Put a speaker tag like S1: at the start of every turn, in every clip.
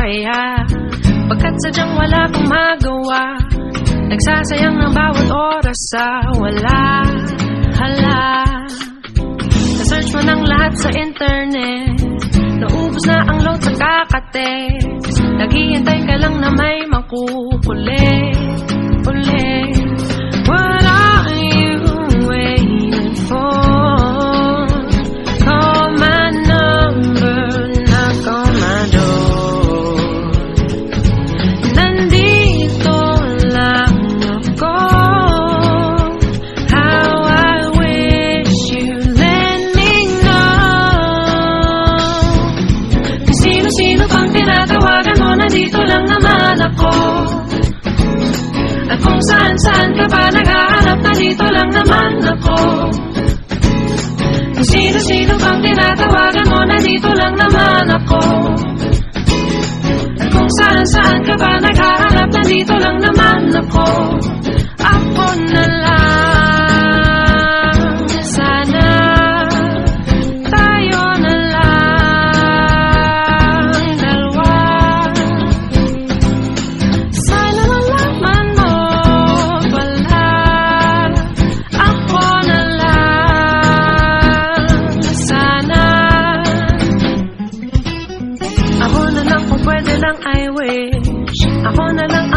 S1: kaya pagkat sadyang wala kang magawa, nagsasayang ng bawat oras sa wala. Hala, na-search mo ng lahat sa internet, naubos na ang load sa kakatext, naghihintay ka lang na may makukulit ulit. What are you waiting for? Call my number, knock on my door. Nandito lang ako. How I wish you let me know. Kung sino-sino pang tinatawagan mo, nandito lang naman ako. At kung saan-saan ka pa naghahanap, nandito lang naman ako. Kung sino-sino pang tinatawagan mo, nandito lang naman ako. At kung saan-saan ka pa naghahanap, nandito lang naman ako. Ako na lang, sana tayo na lang dalawa. Sana malaman mo pala, ako na lang, sana. Ako na lang kung pwede lang, I wish. Ako na lang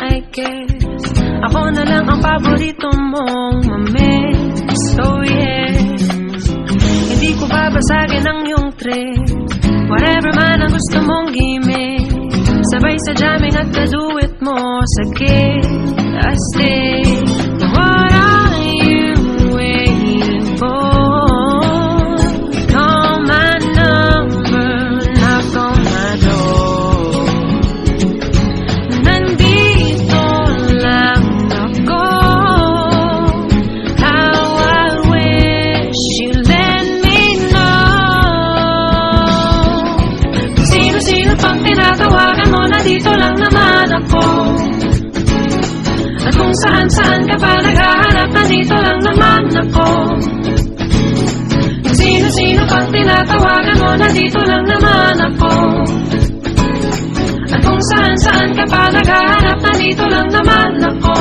S1: I guess. Ako na lang ang paborito mong mamiss. Oh yes, hindi ko babasagin ang iyong trip, whatever man ang gusto mong gimmick. Sabay sa jamming at ka-do-it mo sa gig, astig. What are you waiting for? Call my number, knock on my door. Nandito lang ako. How I wish you let me know. Kung sino-sino pang tinatawagan mo, nandito lang naman ako. At kung saan-saan ka pa naghahanap, nandito lang naman ako. Kung sino-sino pang tinatawagan mo, nandito lang naman ako. At kung saan-saan ka pa naghahanap, nandito lang naman ako.